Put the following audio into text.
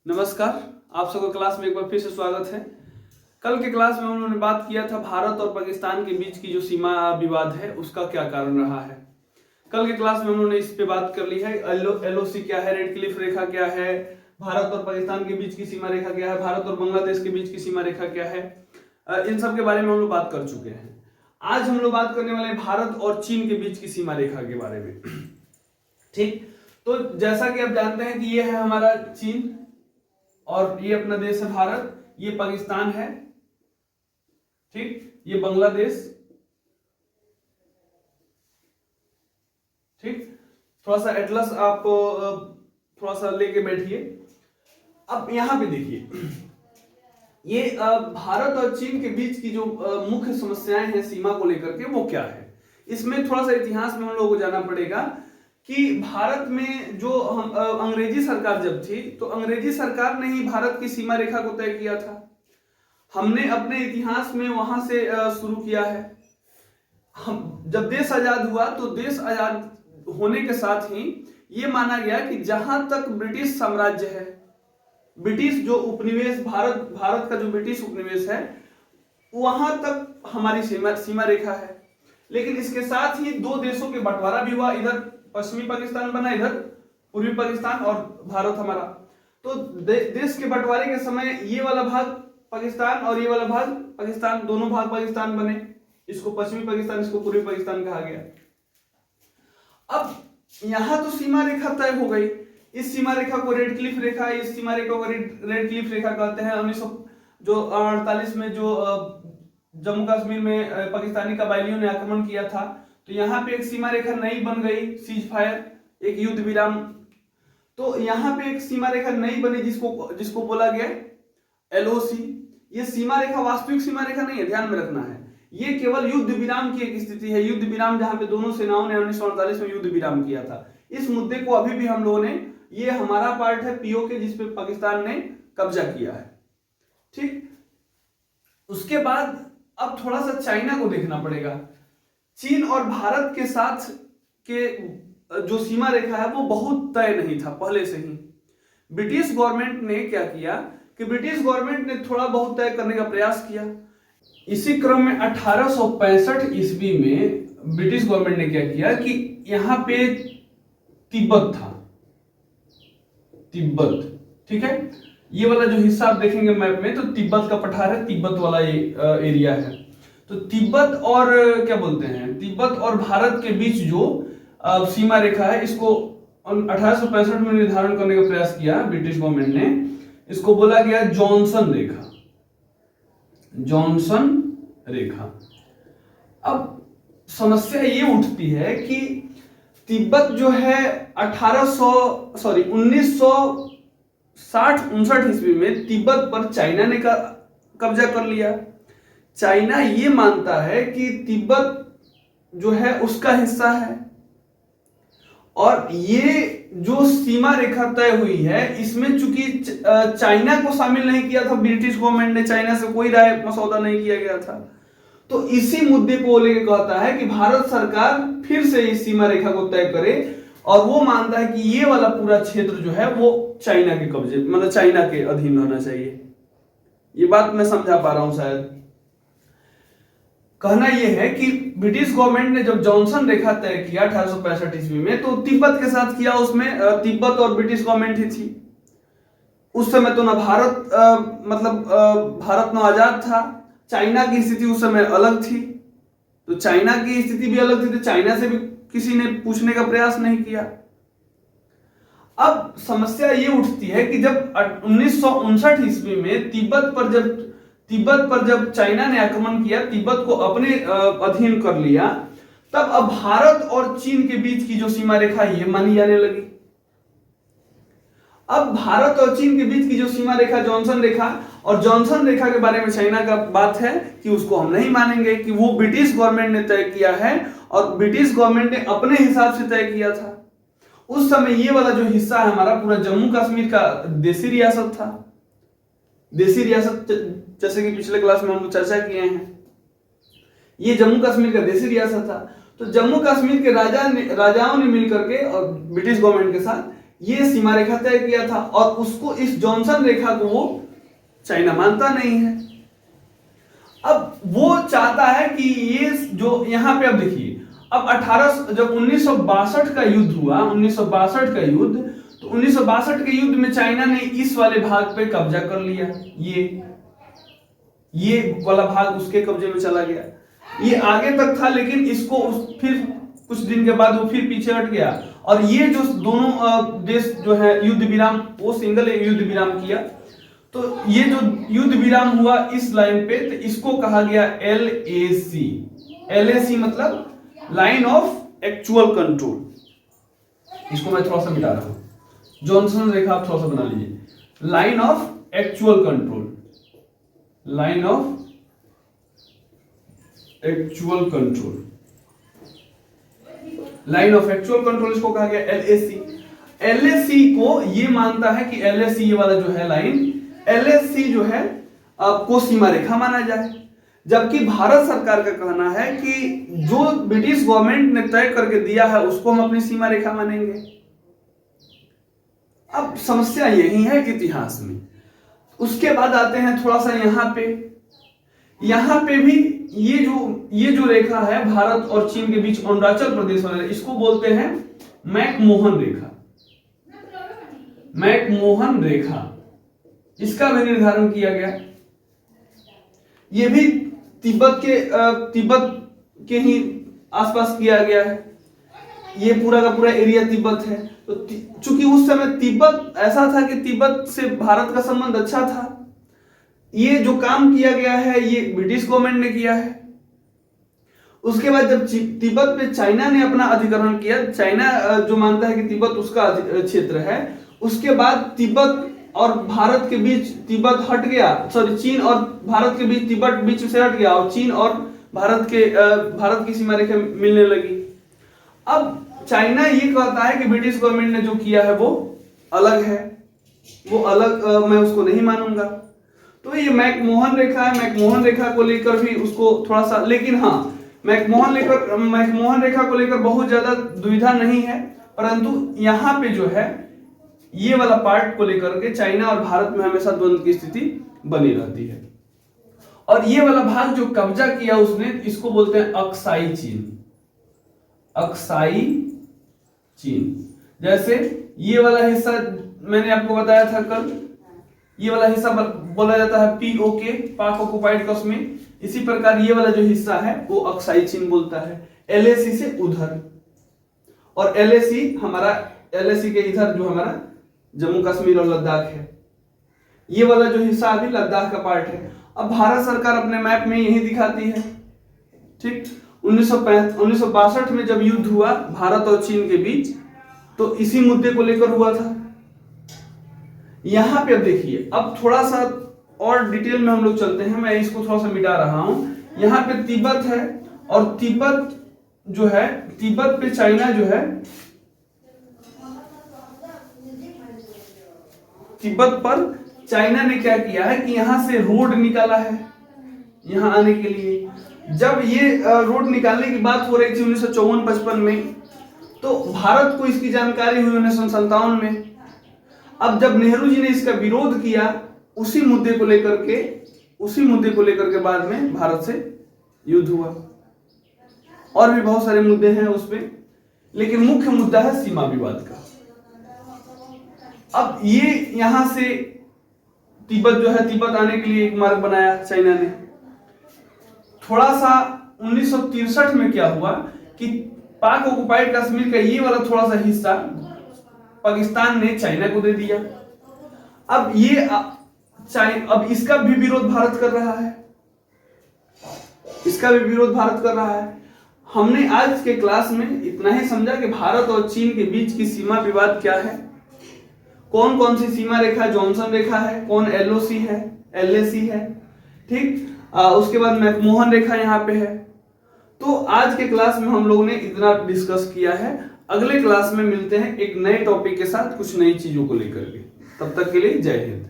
नमस्कार, आप सबको क्लास में एक बार फिर से स्वागत है। कल के क्लास में हम लोगों ने बात किया था भारत और पाकिस्तान के बीच की जो सीमा विवाद है उसका क्या कारण रहा है। कल के क्लास में हम लोगों ने इस पे बात कर ली है। एलओसी क्या है, रेड क्लिफ रेखा क्या है, भारत और पाकिस्तान के बीच की सीमा रेखा क्या है, भारत और बांग्लादेश के बीच की सीमा रेखा क्या है, इन सब के बारे में हम लोग बात कर चुके हैं। आज हम लोग बात करने वाले हैं भारत और चीन के बीच की सीमा रेखा के बारे में। ठीक, तो जैसा कि आप जानते हैं कि ये है हमारा चीन और ये अपना देश है भारत, ये पाकिस्तान है, ठीक, ये बांग्लादेश, ठीक। थोड़ा सा एटलस आप थोड़ा सा लेके बैठिए। अब यहां पे देखिए, ये भारत और चीन के बीच की जो मुख्य समस्याएं हैं सीमा को लेकर के वो क्या है। इसमें थोड़ा सा इतिहास में हम लोगों को जाना पड़ेगा कि भारत में जो हम अंग्रेजी सरकार जब थी तो अंग्रेजी सरकार ने ही भारत की सीमा रेखा को तय किया था। हमने अपने इतिहास में वहां से शुरू किया है। हम जब देश आजाद हुआ तो देश आजाद होने के साथ ही ये माना गया कि जहां तक ब्रिटिश साम्राज्य है, ब्रिटिश जो उपनिवेश भारत का जो ब्रिटिश उपनिवेश है वहां तक हमारी सीमा रेखा है। लेकिन इसके साथ ही दो देशों के बंटवारा भी हुआ, इधर पश्चिमी पाकिस्तान बना, इधर पूर्वी पाकिस्तान और भारत हमारा। तो देश के बंटवारे के समय ये वाला भाग पाकिस्तान और ये वाला भाग पाकिस्तान, दोनों भाग पाकिस्तान बने। इसको पश्चिमी पाकिस्तान, इसको पूर्वी पाकिस्तान कहा गया। अब यहां तो सीमा रेखा तय हो गई। इस सीमा रेखा को रेड क्लिफ रेखा, इस सीमा रेखा को रेड क्लिफ रेखा कहते हैं। 1948 में जो जम्मू कश्मीर में पाकिस्तानी कबायलियों ने आक्रमण किया था तो यहाँ पे एक सीमा रेखा नई बन गई, सीज फायर, एक युद्ध विराम। तो यहाँ पे एक सीमा रेखा नई बनी जिसको बोला गया एलओसी। ये सीमा रेखा वास्तविक सीमा रेखा नहीं है, ध्यान में रखना है। ये केवल युद्ध विराम की एक स्थिति है, युद्ध विराम जहां पे दोनों सेनाओं ने 1948 में युद्ध विराम किया था। इस मुद्दे को अभी भी हम लोगों ने, ये हमारा पार्ट है पीओके जिसपे पाकिस्तान ने कब्जा किया है, ठीक। उसके बाद अब थोड़ा सा चाइना को देखना पड़ेगा। चीन और भारत के साथ के जो सीमा रेखा है वो बहुत तय नहीं था पहले से ही। ब्रिटिश गवर्नमेंट ने क्या किया कि ब्रिटिश गवर्नमेंट ने थोड़ा बहुत तय करने का प्रयास किया। इसी क्रम में 1865 ईस्वी में ब्रिटिश गवर्नमेंट ने क्या किया कि यहां पे तिब्बत था, तिब्बत, ठीक है। ये वाला जो हिस्सा आप देखेंगे मैप में तो तिब्बत का पठार है, तिब्बत वाला ये एरिया है। तो तिब्बत और क्या बोलते हैं, तिब्बत और भारत के बीच जो सीमा रेखा है इसको 1865 में निर्धारण करने का प्रयास किया ब्रिटिश गवर्नमेंट ने। इसको बोला गया जॉनसन रेखा, जॉनसन रेखा। अब समस्या ये उठती है कि तिब्बत जो है 1960-59 ईस्वी में तिब्बत पर चाइना ने कब्जा कर लिया। चाइना ये मानता है कि तिब्बत जो है उसका हिस्सा है और ये जो सीमा रेखा तय हुई है इसमें चूंकि चाइना को शामिल नहीं किया था ब्रिटिश गवर्नमेंट ने, चाइना से कोई राय मसौदा नहीं किया गया था, तो इसी मुद्दे को लेकर कहता है कि भारत सरकार फिर से इस सीमा रेखा को तय करे और वो मानता है कि ये वाला पूरा क्षेत्र जो है वो चाइना के कब्जे, मतलब चाइना के अधीन रहना चाहिए। ये बात मैं समझा पा रहा हूं शायद। कहना यह है कि ब्रिटिश गवर्नमेंट ने जब जॉनसन रेखा तय किया 1865 ईस्वी में तो तिब्बत के साथ किया। उसमें तिब्बत और ब्रिटिश गवर्नमेंट ही थी उस समय। तो ना भारत भारत ना आजाद था, चाइना की स्थिति उस समय अलग थी, तो चाइना की स्थिति भी अलग थी, तो चाइना से भी किसी ने पूछने का प्रयास नहीं किया। अब समस्या ये उठती है कि जब 1959 ईस्वी में तिब्बत पर जब चाइना ने आक्रमण किया, तिब्बत को अपने अधीन कर लिया, तब अब भारत और चीन के बीच की जो सीमा रेखा ये मानी जाने लगी। अब भारत और चीन के बीच की जो सीमा रेखा जॉनसन रेखा, और जॉनसन रेखा के बारे में चाइना का बात है कि उसको हम नहीं मानेंगे, कि वो ब्रिटिश गवर्नमेंट ने तय किया है और ब्रिटिश गवर्नमेंट ने अपने हिसाब से तय किया था। उस समय ये वाला जो हिस्सा है हमारा पूरा जम्मू कश्मीर का देसी रियासत था। देसी रियासत जैसे कि पिछले क्लास में हम लोग चर्चा किए हैं, ये जम्मू कश्मीर का देसी रियासत था। तो जम्मू कश्मीर के राजाओं ने मिलकर के और ब्रिटिश गवर्नमेंट के साथ ये सीमा रेखा तय किया था, और उसको इस जॉनसन रेखा को वो चाइना मानता नहीं है। अब वो चाहता है कि ये जो यहाँ पे, अब देखिए, अब जब 1962 का युद्ध हुआ, 1962 का युद्ध, तो 1962 के युद्ध में चाइना ने इस वाले भाग पे कब्जा कर लिया, ये वाला भाग उसके कब्जे में चला गया। ये आगे तक था, लेकिन इसको फिर कुछ दिन के बाद वो फिर पीछे हट गया, और ये जो दोनों देश जो है युद्ध विराम, वो सिंगल युद्ध विराम किया। तो ये जो युद्ध विराम हुआ इस लाइन पे, तो इसको कहा गया LAC। LAC मतलब लाइन ऑफ एक्चुअल कंट्रोल। इसको मैं थोड़ा सा मिटा रहा हूं, जॉनसन रेखा आप थोड़ा सा बना लीजिए। Line of actual control, line of actual control, line of actual control, इसको कहा गया LAC। LAC को ये मानता है कि LAC ये वाला जो है लाइन, LAC जो है आपको सीमा रेखा माना जाए, जबकि भारत सरकार का कहना है कि जो ब्रिटिश गवर्नमेंट ने तय करके दिया है उसको हम अपनी सीमा रेखा मानेंगे। अब समस्या यही है इतिहास में। उसके बाद आते हैं थोड़ा सा यहाँ पे भी ये जो रेखा है भारत और चीन के बीच, अरुणाचल प्रदेश वाले, इसको बोलते हैं मैकमोहन रेखा। मैकमोहन रेखा, इसका भी निर्धारण किया गया। ये भी तिब्बत के ही आसपास किया गया है। ये पूरा का पूरा एरिया तिब्बत है। तो चूंकि उस समय तिब्बत ऐसा था कि तिब्बत से भारत का संबंध अच्छा था, ये जो काम किया गया है ये ब्रिटिश गवर्नमेंट ने किया है। उसके बाद जब तिब्बत पे चाइना ने अपना अधिग्रहण किया, चाइना जो मानता है कि तिब्बत उसका क्षेत्र है, उसके बाद तिब्बत और भारत के बीच तिब्बत हट गया, चीन और भारत के बीच तिब्बत बीच से हट गया, और चीन और भारत की सीमा रेखा मिलने लगी। अब चाइना ये कहता है कि ब्रिटिश गवर्नमेंट ने जो किया है वो अलग है, वो अलग, मैं उसको नहीं मानूंगा। तो ये मैकमोहन रेखा है। मैकमोहन रेखा को लेकर भी उसको थोड़ा सा, लेकिन हाँ, मैकमोहन रेखा को लेकर बहुत ज्यादा दुविधा नहीं है, परंतु यहाँ पे जो है ये वाला पार्ट को लेकर के चाइना और भारत में हमेशा द्वंद्व की स्थिति बनी रहती है। और ये वाला भाग जो कब्जा किया उसने, इसको बोलते हैं अक्साई चीन। अक्साई चीन, जैसे ये वाला हिस्सा मैंने आपको बताया था कल, ये वाला हिस्सा बोला जाता है POK, पाक ऑक्युपाइड कश्मीर। इसी प्रकार ये वाला जो हिस्सा है वो अक्साई चीन बोलता है। LAC से उधर, और LAC के इधर जो हमारा जम्मू कश्मीर और लद्दाख है। ये वाला जो हिस्सा अभी लद्दाख का पार्ट है। अब भारत सरकार अपने मैप में यही दिखाती है, ठीक। 1962 में जब युद्ध हुआ भारत और चीन के बीच, तो इसी मुद्दे को लेकर हुआ था। यहां पे अब देखिए, अब थोड़ा सा और डिटेल में हम लोग चलते हैं। मैं इसको थोड़ा सा मिटा रहा हूं। यहाँ पे तिब्बत है, और तिब्बत जो है, तिब्बत पे चाइना जो है, तिब्बत पर चाइना ने क्या किया है कि यहां से रोड निकाला है यहां आने के लिए। जब ये रोड निकालने की बात हो रही थी 1954-55 में, तो भारत को इसकी जानकारी हुई 1957 में। अब जब नेहरू जी ने इसका विरोध किया, उसी मुद्दे को लेकर के बाद में भारत से युद्ध हुआ। और भी बहुत सारे मुद्दे हैं उसमें, लेकिन मुख्य मुद्दा है सीमा विवाद का। अब ये यहां से तिब्बत आने के लिए एक मार्ग बनाया चाइना ने। थोड़ा सा 1963 में क्या हुआ कि पाक ऑक्युपाइड कश्मीर का ये वाला थोड़ा सा हिस्सा पाकिस्तान ने चाइना को दे दिया। अब इसका भी विरोध भारत कर रहा है। हमने आज के क्लास में इतना ही समझा कि भारत और चीन के बीच की सीमा विवाद क्या है, कौन कौन सी सीमा रेखा जॉनसन रेखा है, कौन LAC है, ठीक। उसके बाद मैकमोहन रेखा यहाँ पे है। तो आज के क्लास में हम लोगों ने इतना डिस्कस किया है। अगले क्लास में मिलते हैं एक नए टॉपिक के साथ, कुछ नई चीजों को लेकर के। तब तक के लिए जय हिंद।